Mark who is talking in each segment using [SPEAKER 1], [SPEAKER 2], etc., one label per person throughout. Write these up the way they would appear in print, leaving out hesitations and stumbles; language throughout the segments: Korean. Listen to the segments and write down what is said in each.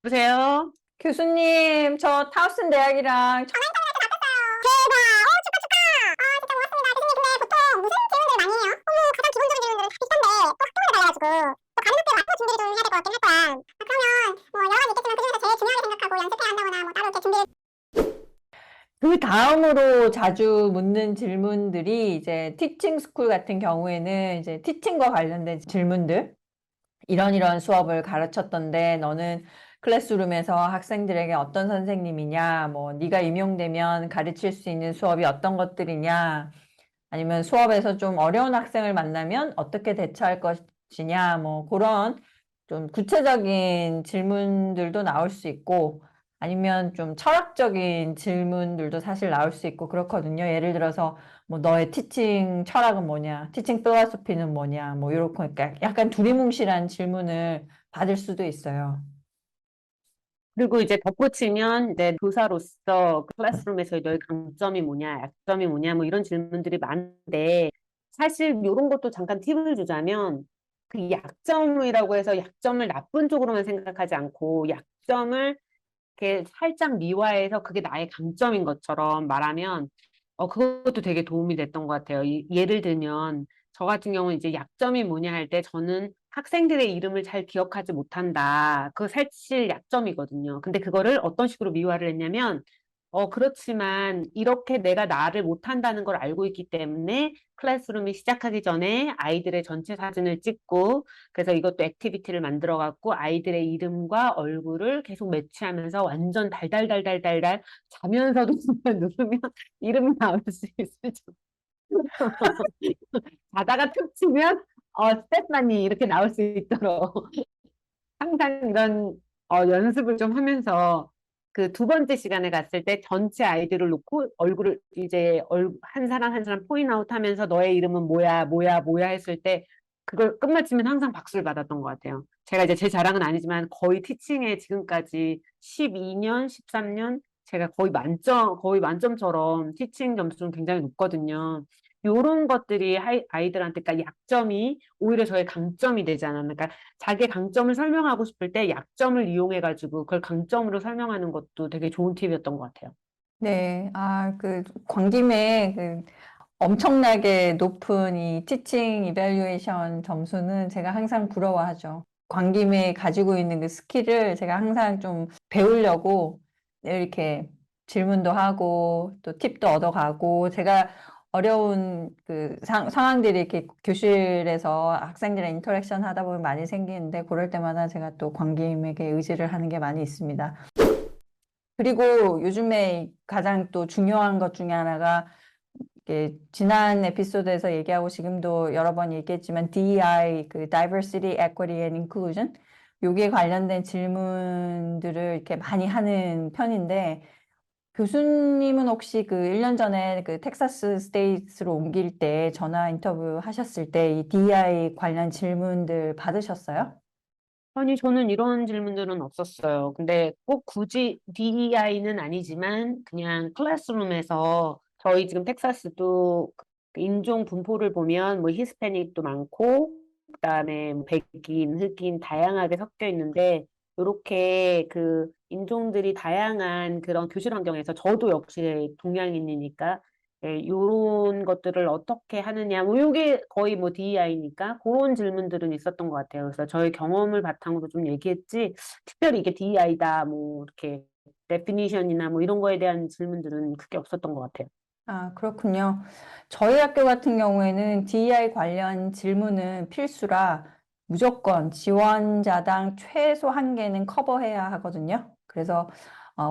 [SPEAKER 1] 여보세요?
[SPEAKER 2] 교수님, 저 타우슨 대학이랑 그 다음으로 자주 묻는 질문들이 이제 티칭 스쿨 같은 경우에는 이제 티칭과 관련된 질문들, 이런 수업을 가르쳤던데 너는 클래스룸에서 학생들에게 어떤 선생님이냐, 뭐 네가 임용되면 가르칠 수 있는 수업이 어떤 것들이냐, 아니면 수업에서 좀 어려운 학생을 만나면 어떻게 대처할 것이냐, 뭐 그런 좀 구체적인 질문들도 나올 수 있고, 아니면 좀 철학적인 질문들도 사실 나올 수 있고 그렇거든요. 예를 들어서 뭐 너의 티칭 철학은 뭐냐, 티칭 필로소피는 뭐냐, 뭐 이렇게 약간 두리뭉실한 질문을 받을 수도 있어요.
[SPEAKER 1] 그리고 이제 덧붙이면 이제 교사로서 클래스룸에서 너의 강점이 뭐냐, 약점이 뭐냐, 뭐 이런 질문들이 많은데 사실 이런 것도 잠깐 팁을 주자면 그 약점이라고 해서 약점을 나쁜 쪽으로만 생각하지 않고 약점을 이렇게 살짝 미화해서 그게 나의 강점인 것처럼 말하면 그것도 되게 도움이 됐던 것 같아요. 예를 들면 저 같은 경우는 이제 약점이 뭐냐 할 때 저는 학생들의 이름을 잘 기억하지 못한다. 그거 사실 약점이거든요. 근데 그거를 어떤 식으로 미화를 했냐면 그렇지만 이렇게 내가 나를 못한다는 걸 알고 있기 때문에 클래스룸이 시작하기 전에 아이들의 전체 사진을 찍고 그래서 이것도 액티비티를 만들어 갖고 아이들의 이름과 얼굴을 계속 매치하면서 완전 달달달달달달 자면서도 누르면 이름이 나올 수 있을 정도. 자다가 툭 치면 스테파니 이렇게 나올 수 있도록 항상 이런 연습을 좀 하면서 그 두 번째 시간에 갔을 때 전체 아이들을 놓고 얼굴을 이제 한 사람 한 사람 포인트아웃 하면서 너의 이름은 뭐야 뭐야 뭐야 했을 때 그걸 끝마치면 항상 박수를 받았던 것 같아요. 제가 이제 제 자랑은 아니지만 거의 티칭에 지금까지 12년, 13년 제가 거의 만점처럼 티칭 점수는 굉장히 높거든요. 요런 것들이 아이들한테, 그러니까 약점이 오히려 저의 강점이 되지 않았나. 그러니까 자기 강점을 설명하고 싶을 때 약점을 이용해가지고 그걸 강점으로 설명하는 것도 되게 좋은 팁이었던 것 같아요.
[SPEAKER 2] 네, 관 김에 엄청나게 높은 이 티칭 이밸류에이션 점수는 제가 항상 부러워하죠. 관 김에 가지고 있는 그 스킬을 제가 항상 좀 배우려고 이렇게 질문도 하고 또 팁도 얻어가고, 제가 어려운 상황들이 이렇게 교실에서 학생들의 인터랙션 하다 보면 많이 생기는데, 그럴 때마다 제가 또 관 김에게 의지를 하는 게 많이 있습니다. 그리고 요즘에 가장 또 중요한 것 중에 하나가, 지난 에피소드에서 얘기하고 지금도 여러 번 얘기했지만 DEI, 그 Diversity, Equity and Inclusion, 여기에 관련된 질문들을 이렇게 많이 하는 편인데, 교수님은 혹시 그 1년 전에 그 텍사스 스테이트로 옮길 때 전화 인터뷰 하셨을 때 이 DEI 관련 질문들 받으셨어요?
[SPEAKER 1] 아니, 저는 이런 질문들은 없었어요. 근데 꼭 굳이 DEI는 아니지만 그냥 클래스룸에서 저희 지금 텍사스도 그 인종 분포를 보면 뭐 히스패닉도 많고 그다음에 뭐 백인, 흑인 다양하게 섞여 있는데 이렇게 그 인종들이 다양한 그런 교실 환경에서 저도 역시 동양인이니까 요런 것들을 어떻게 하느냐, 뭐, 요게 거의 뭐 DEI니까 그런 질문들은 있었던 것 같아요. 그래서 저의 경험을 바탕으로 좀 얘기했지, 특별히 이게 DEI다, 뭐, 이렇게, 데피니션이나 뭐 이런 거에 대한 질문들은 크게 없었던 것 같아요.
[SPEAKER 2] 아, 그렇군요. 저희 학교 같은 경우에는 DEI 관련 질문은 필수라 무조건 지원자당 최소 한 개는 커버해야 하거든요. 그래서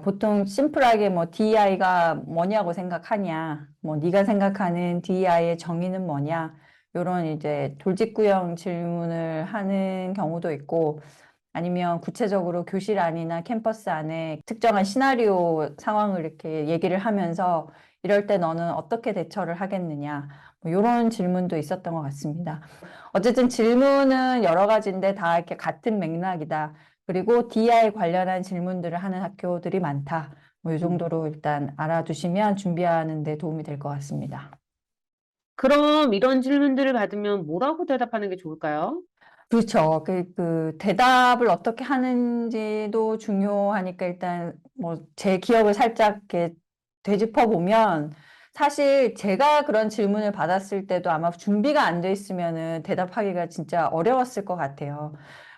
[SPEAKER 2] 보통 심플하게 뭐 DEI가 뭐냐고 생각하냐, 뭐 네가 생각하는 DEI의 정의는 뭐냐, 이런 이제 돌직구형 질문을 하는 경우도 있고, 아니면 구체적으로 교실 안이나 캠퍼스 안에 특정한 시나리오 상황을 이렇게 얘기를 하면서 이럴 때 너는 어떻게 대처를 하겠느냐, 뭐 이런 질문도 있었던 것 같습니다. 어쨌든 질문은 여러 가지인데 다 이렇게 같은 맥락이다. 그리고 DI 관련한 질문들을 하는 학교들이 많다. 뭐 이
[SPEAKER 1] 음.
[SPEAKER 2] 정도로 일단 알아두시면 준비하는 데 도움이 될 것 같습니다.
[SPEAKER 1] 그럼 이런 질문들을 받으면 뭐라고 대답하는 게 좋을까요?
[SPEAKER 2] 그렇죠. 그 대답을 어떻게 하는지도 중요하니까 일단 뭐 제 기억을 살짝 이렇게 되짚어 보면 사실 제가 그런 질문을 받았을 때도 아마 준비가 안 돼 있으면은 대답하기가 진짜 어려웠을 것 같아요.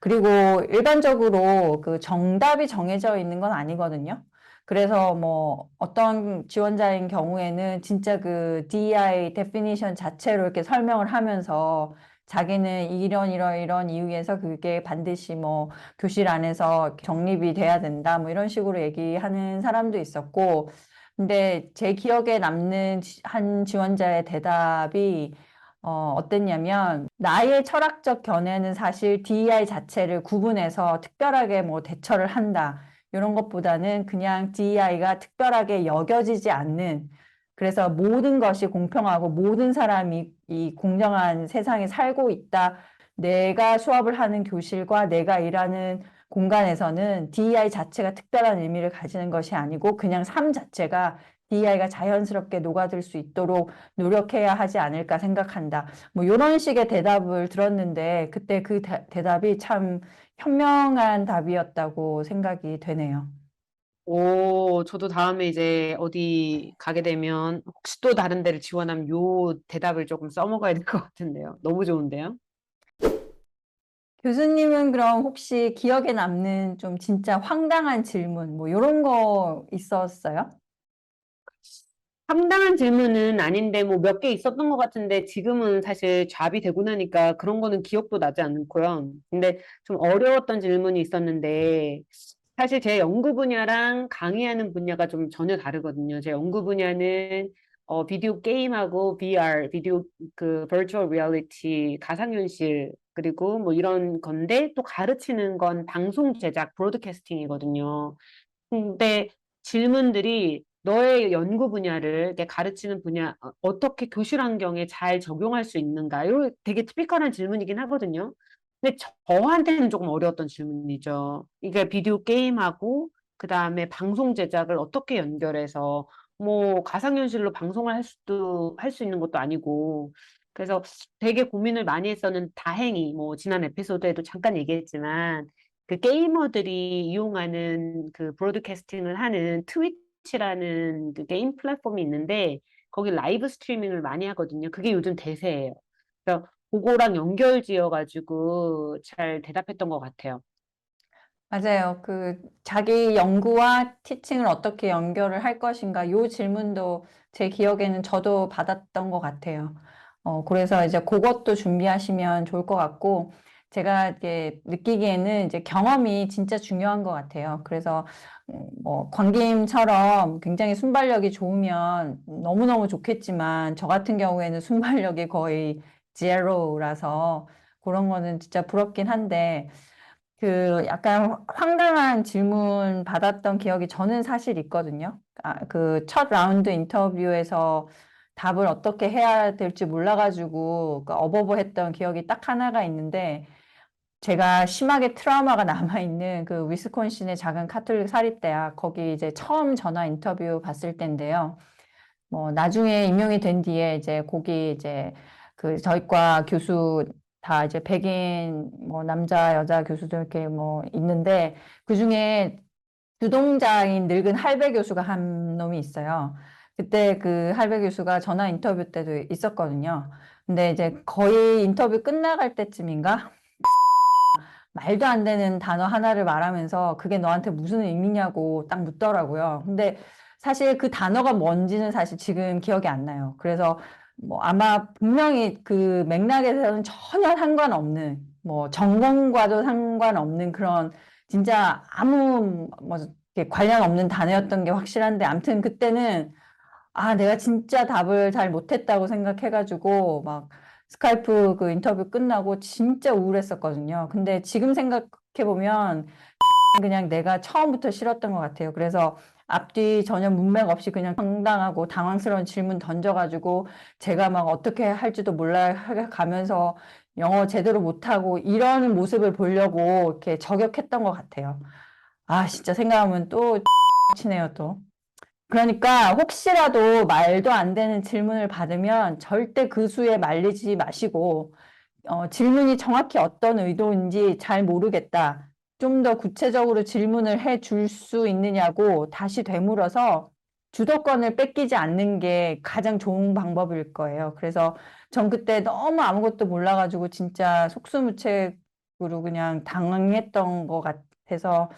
[SPEAKER 2] 그리고 일반적으로 그 정답이 정해져 있는 건 아니거든요. 그래서 뭐 어떤 지원자인 경우에는 진짜 그 DEI definition 자체로 이렇게 설명을 하면서 자기는 이런 이유에서 그게 반드시 뭐 교실 안에서 정립이 돼야 된다 뭐 이런 식으로 얘기하는 사람도 있었고 근데 제 기억에 남는 한 지원자의 대답이 어땠냐면 나의 철학적 견해는 사실 DEI 자체를 구분해서 특별하게 뭐 대처를 한다 이런 것보다는 그냥 DEI가 특별하게 여겨지지 않는 그래서 모든 것이 공평하고 모든 사람이 이 공정한 세상에 살고 있다. 내가 수업을 하는 교실과 내가 일하는 공간에서는 DEI 자체가 특별한 의미를 가지는 것이 아니고 그냥 삶 자체가 DEI가 자연스럽게 녹아들 수 있도록 노력해야 하지 않을까 생각한다. 뭐 이런 식의 대답을 들었는데 그때 그 대답이 참 현명한 답이었다고 생각이 되네요.
[SPEAKER 1] 오, 저도 다음에 이제 어디 가게 되면 혹시 또 다른 데를 지원하면 요 대답을 조금 써먹어야 될 것 같은데요. 너무 좋은데요?
[SPEAKER 2] 교수님은 그럼 혹시 기억에 남는 좀 진짜 황당한 질문, 뭐 이런 거 있었어요?
[SPEAKER 1] 황당한 질문은 아닌데 뭐 몇 개 있었던 것 같은데 지금은 사실 잡이 되고 나니까 그런 거는 기억도 나지 않고요. 근데 좀 어려웠던 질문이 있었는데 사실 제 연구 분야랑 강의하는 분야가 좀 전혀 다르거든요. 제 연구 분야는 비디오 게임하고 VR, 비디오 그 버추얼 리얼리티, 가상현실 그리고 뭐 이런 건데 또 가르치는 건 방송 제작, 브로드캐스팅이거든요. 근데 질문들이 너의 연구 분야를 이렇게 가르치는 분야 어떻게 교실 환경에 잘 적용할 수 있는가? 이런 되게 티피컬한 질문이긴 하거든요. 근데 저한테는 조금 어려웠던 질문이죠. 이게 비디오 게임하고 그다음에 방송 제작을 어떻게 연결해서 뭐 가상현실로 방송을 할 수 있는 것도 아니고 그래서 되게 고민을 많이 했었는 다행히 뭐 지난 에피소드에도 잠깐 얘기했지만 그 게이머들이 이용하는 그 브로드캐스팅을 하는 트위치라는 그 게임 플랫폼이 있는데 거기 라이브 스트리밍을 많이 하거든요. 그게 요즘 대세예요. 그래서 그거랑 연결 지어가지고 잘 대답했던 것 같아요.
[SPEAKER 2] 맞아요. 그 자기 연구와 티칭을 어떻게 연결을 할 것인가 요 질문도 제 기억에는 저도 받았던 것 같아요. 그래서 이제 그것도 준비하시면 좋을 것 같고 제가 이렇게 느끼기에는 이제 경험이 진짜 중요한 것 같아요. 그래서 뭐 광김처럼 굉장히 순발력이 좋으면 너무너무 좋겠지만 저 같은 경우에는 순발력이 거의 제로라서 그런 거는 진짜 부럽긴 한데 그 약간 황당한 질문 받았던 기억이 저는 사실 있거든요. 그 첫 라운드 인터뷰에서 답을 어떻게 해야 될지 몰라가지고 그 어버버했던 기억이 딱 하나가 있는데 제가 심하게 트라우마가 남아있는 그 위스콘신의 작은 카톨릭 사립대학 거기 이제 처음 전화 인터뷰 봤을 때인데요. 뭐 나중에 임용이 된 뒤에 이제 거기 이제 그 저희과 교수 다 이제 백인 뭐 남자 여자 교수들 이렇게 뭐 있는데 그중에 주동자인 늙은 할배 교수가 한 놈이 있어요. 그때 그 할배 교수가 전화 인터뷰 때도 있었거든요. 근데 이제 거의 인터뷰 끝나갈 때쯤인가 말도 안 되는 단어 하나를 말하면서 그게 너한테 무슨 의미냐고 딱 묻더라고요. 근데 사실 그 단어가 뭔지는 사실 지금 기억이 안 나요. 그래서 뭐 아마 분명히 그 맥락에서는 전혀 상관없는 뭐 전공과도 상관없는 그런 진짜 아무 뭐 이렇게 관련 없는 단어였던 게 확실한데 아무튼 그때는 내가 진짜 답을 잘 못했다고 생각해가지고, 막, 스카이프 그 인터뷰 끝나고 진짜 우울했었거든요. 근데 지금 생각해보면, 그냥 내가 처음부터 싫었던 것 같아요. 그래서 앞뒤 전혀 문맥 없이 그냥 황당하고 당황스러운 질문 던져가지고, 제가 막 어떻게 할지도 몰라 가면서 영어 제대로 못하고, 이런 모습을 보려고 이렇게 저격했던 것 같아요. 진짜 생각하면 또, 치네요, 또. 그러니까 혹시라도 말도 안 되는 질문을 받으면 절대 그 수에 말리지 마시고 질문이 정확히 어떤 의도인지 잘 모르겠다. 좀 더 구체적으로 질문을 해 줄 수 있느냐고 다시 되물어서 주도권을 뺏기지 않는 게 가장 좋은 방법일 거예요. 그래서 전 그때 너무 아무것도 몰라가지고 진짜 속수무책으로 그냥 당황했던 것 같아서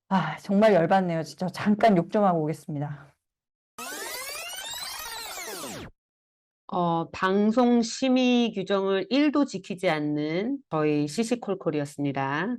[SPEAKER 2] 아, 정말 열받네요. 진짜 잠깐 욕 좀 하고 오겠습니다.
[SPEAKER 1] 방송 심의 규정을 1도 지키지 않는 저희 시시콜콜이었습니다.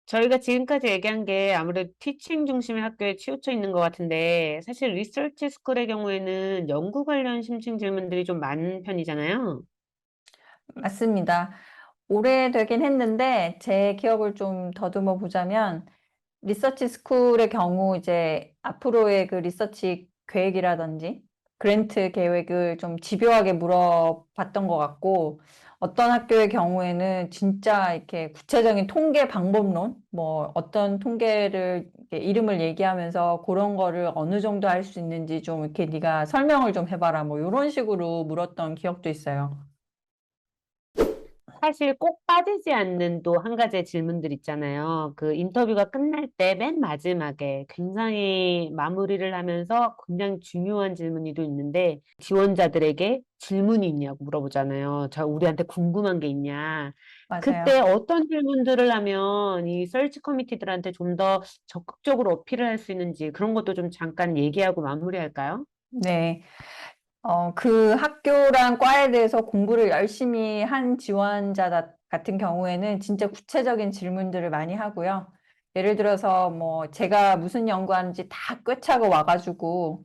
[SPEAKER 1] 저희가 지금까지 얘기한 게 아무래도 티칭 중심의 학교에 치우쳐 있는 것 같은데, 사실 리서치 스쿨의 경우에는 연구 관련 심층 질문들이 좀 많은 편이잖아요.
[SPEAKER 2] 맞습니다. 오래되긴 했는데 제 기억을 좀 더듬어 보자면 리서치 스쿨의 경우 이제 앞으로의 그 리서치 계획이라든지 그랜트 계획을 좀 집요하게 물어봤던 것 같고 어떤 학교의 경우에는 진짜 이렇게 구체적인 통계 방법론 뭐 어떤 통계를 이렇게 이름을 얘기하면서 그런 거를 어느 정도 할 수 있는지 좀 이렇게 네가 설명을 좀 해봐라 뭐 이런 식으로 물었던 기억도 있어요.
[SPEAKER 1] 사실 꼭 빠지지 않는 또 한 가지의 질문들 있잖아요. 그 인터뷰가 끝날 때 맨 마지막에 굉장히 마무리를 하면서 굉장히 중요한 질문이 또 있는데 지원자들에게 질문이 있냐고 물어보잖아요. 우리한테 궁금한 게 있냐. 그때
[SPEAKER 2] 맞아요.
[SPEAKER 1] 어떤 질문들을 하면 이 서치 커미티들한테 좀 더 적극적으로 어필을 할 수 있는지 그런 것도 좀 잠깐 얘기하고 마무리할까요?
[SPEAKER 2] 네. 그 학교랑 과에 대해서 공부를 열심히 한 지원자 같은 경우에는 진짜 구체적인 질문들을 많이 하고요. 예를 들어서 뭐 제가 무슨 연구하는지 다 꿰차고 와가지고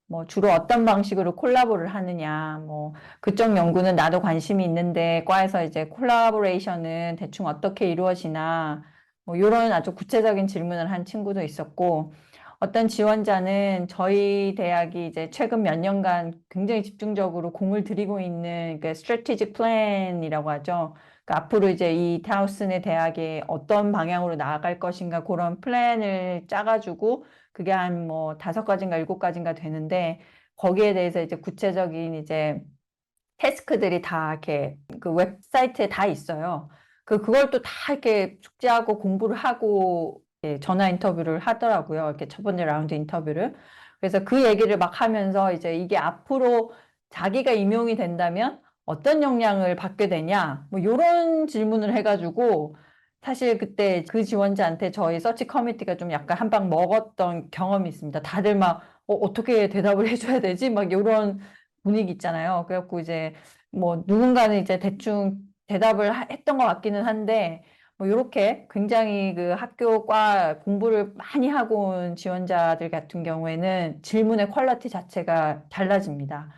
[SPEAKER 2] 뭐 주로 어떤 방식으로 콜라보를 하느냐, 뭐 그쪽 연구는 나도 관심이 있는데 과에서 이제 콜라보레이션은 대충 어떻게 이루어지나 뭐 이런 아주 구체적인 질문을 한 친구도 있었고 어떤 지원자는 저희 대학이 이제 최근 몇 년간 굉장히 집중적으로 공을 들이고 있는 그 strategic plan이라고 하죠. 그러니까 앞으로 이제 이 타우슨의 대학이 어떤 방향으로 나아갈 것인가 그런 플랜을 짜가지고 그게 한 뭐 5가지인가 7가지인가 되는데 거기에 대해서 이제 구체적인 이제 태스크들이 다 이렇게 그 웹사이트에 다 있어요. 그걸 또 다 이렇게 숙지하고 공부를 하고 예, 전화 인터뷰를 하더라고요. 이렇게 첫 번째 라운드 인터뷰를. 그래서 그 얘기를 막 하면서 이제 이게 앞으로 자기가 임용이 된다면 어떤 역량을 받게 되냐, 뭐 이런 질문을 해가지고 사실 그때 그 지원자한테 저희 서치 커미티가 좀 약간 한 방 먹었던 경험이 있습니다. 다들 막 어떻게 대답을 해줘야 되지? 막 이런 분위기 있잖아요. 그래갖고 이제 뭐 누군가는 이제 대충 대답을 했던 것 같기는 한데 뭐 이렇게 굉장히 그 학교과 공부를 많이 하고 온 지원자들 같은 경우에는 질문의 퀄리티 자체가 달라집니다.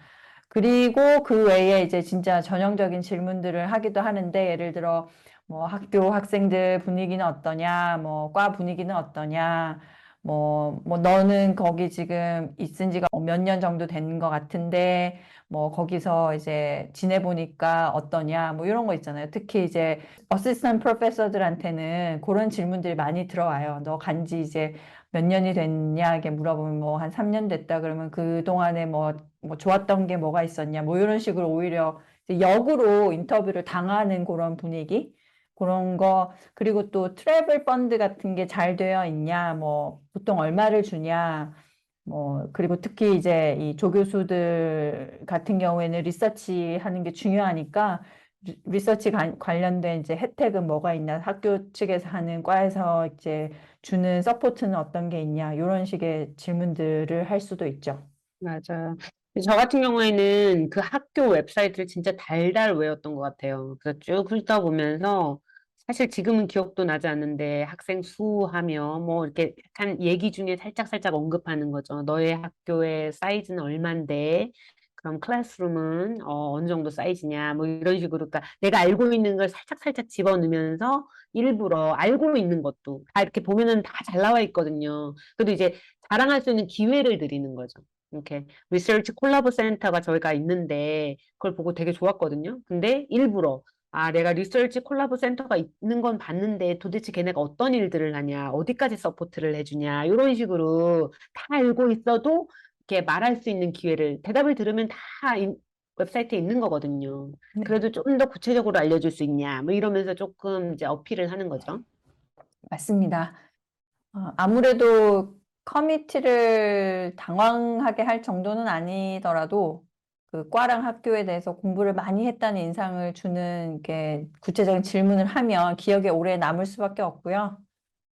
[SPEAKER 2] 그리고 그 외에 이제 진짜 전형적인 질문들을 하기도 하는데 예를 들어 뭐 학교 학생들 분위기는 어떠냐, 뭐 과 분위기는 어떠냐, 뭐 너는 거기 지금 있은 지가 몇 년 정도 된 것 같은데 뭐 거기서 이제 지내보니까 어떠냐, 뭐 이런 거 있잖아요. 특히 이제 어시스턴트 프로페서들한테는 그런 질문들이 많이 들어와요. 너 간지 이제 몇 년이 됐냐, 이렇게 물어보면 뭐 한 3년 됐다 그러면 그동안에 뭐 좋았던 게 뭐가 있었냐, 뭐 이런 식으로 오히려 이제 역으로 인터뷰를 당하는 그런 분위기? 그런 거, 그리고 또 트래블 펀드 같은 게 잘 되어 있냐, 뭐 보통 얼마를 주냐, 뭐 그리고 특히 이제 이 조교수들 같은 경우에는 리서치 하는 게 중요하니까 리서치 관련된 이제 혜택은 뭐가 있냐, 학교 측에서 하는 과에서 이제 주는 서포트는 어떤 게 있냐, 이런 식의 질문들을 할 수도 있죠.
[SPEAKER 1] 맞아요. 저 같은 경우에는 그 학교 웹사이트를 진짜 달달 외웠던 것 같아요. 그래서 쭉 훑다 보면서 사실 지금은 기억도 나지 않는데 학생 수하며 뭐 이렇게 약간 얘기 중에 살짝살짝 언급하는 거죠. 너의 학교의 사이즈는 얼만데 그럼 클래스룸은 어느 정도 사이즈냐 뭐 이런 식으로 그러니까 내가 알고 있는 걸 살짝살짝 집어넣으면서 일부러 알고 있는 것도 다 이렇게 보면은 다 잘 나와 있거든요. 그래도 이제 자랑할 수 있는 기회를 드리는 거죠. 이렇게 리서치 콜라보 센터가 저희가 있는데 그걸 보고 되게 좋았거든요. 근데 일부러 내가 리서치 콜라보 센터가 있는 건 봤는데 도대체 걔네가 어떤 일들을 하냐, 어디까지 서포트를 해주냐, 이런 식으로 다 알고 있어도 이렇게 말할 수 있는 기회를 대답을 들으면 다 웹사이트에 있는 거거든요.
[SPEAKER 2] 네.
[SPEAKER 1] 그래도 좀 더 구체적으로 알려줄 수 있냐, 뭐 이러면서 조금 이제 어필을 하는 거죠.
[SPEAKER 2] 맞습니다. 아무래도 커미티를 당황하게 할 정도는 아니더라도 그 과랑 학교에 대해서 공부를 많이 했다는 인상을 주는 게 구체적인 질문을 하면 기억에 오래 남을 수밖에 없고요.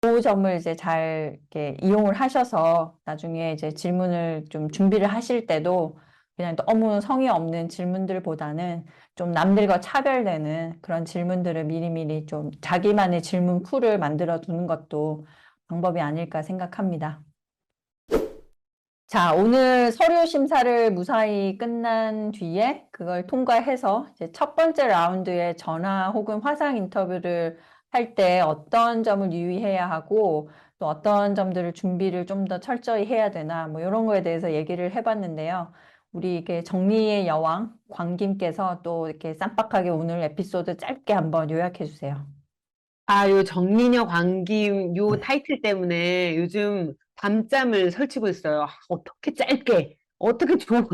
[SPEAKER 2] 그 점을 이제 잘 이렇게 이용을 하셔서 나중에 이제 질문을 좀 준비를 하실 때도 그냥 너무 성의 없는 질문들보다는 좀 남들과 차별되는 그런 질문들을 미리미리 좀 자기만의 질문 풀을 만들어 두는 것도 방법이 아닐까 생각합니다. 자, 오늘 서류 심사를 무사히 끝난 뒤에 그걸 통과해서 이제 첫 번째 라운드의 전화 혹은 화상 인터뷰를 할 때 어떤 점을 유의해야 하고 또 어떤 점들을 준비를 좀 더 철저히 해야 되나 뭐 이런 거에 대해서 얘기를 해봤는데요. 우리 이게 정리의 여왕 광김께서 또 이렇게 쌈박하게 오늘 에피소드 짧게 한번 요약해 주세요.
[SPEAKER 1] 요 정리녀 광김 요 타이틀 때문에 요즘 밤잠을 설치고 있어요. 어떻게 짧게, 어떻게 좋은,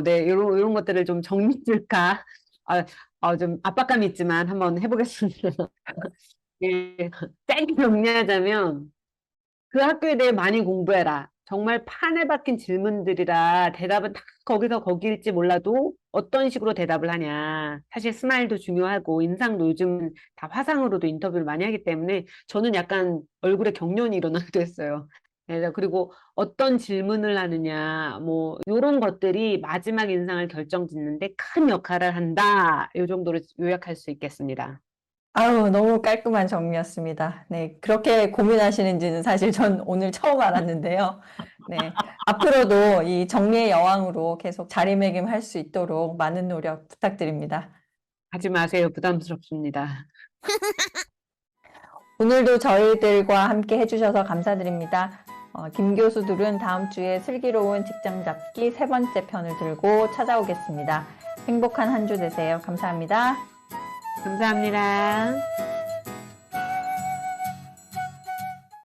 [SPEAKER 1] 네, 요런 것들을 좀 정리할까. 좀 압박감이 있지만 한번 해보겠습니다. 예, 짧게 정리하자면, 그 학교에 대해 많이 공부해라. 정말 판에 박힌 질문들이라 대답은 다 거기서 거기일지 몰라도 어떤 식으로 대답을 하냐. 사실 스마일도 중요하고 인상도 요즘 다 화상으로도 인터뷰를 많이 하기 때문에 저는 약간 얼굴에 경련이 일어나기도 했어요. 그리고 어떤 질문을 하느냐, 뭐, 요런 것들이 마지막 인상을 결정짓는데 큰 역할을 한다. 요 정도로 요약할 수 있겠습니다.
[SPEAKER 2] 아우, 너무 깔끔한 정리였습니다. 네, 그렇게 고민하시는지는 사실 전 오늘 처음 알았는데요. 네, 앞으로도 이 정리의 여왕으로 계속 자리매김할 수 있도록 많은 노력 부탁드립니다.
[SPEAKER 1] 하지 마세요. 부담스럽습니다.
[SPEAKER 2] 오늘도 저희들과 함께 해주셔서 감사드립니다. 김 교수들은 다음 주에 슬기로운 직장 잡기 세 번째 편을 들고 찾아오겠습니다. 행복한 한 주 되세요. 감사합니다.
[SPEAKER 1] 감사합니다.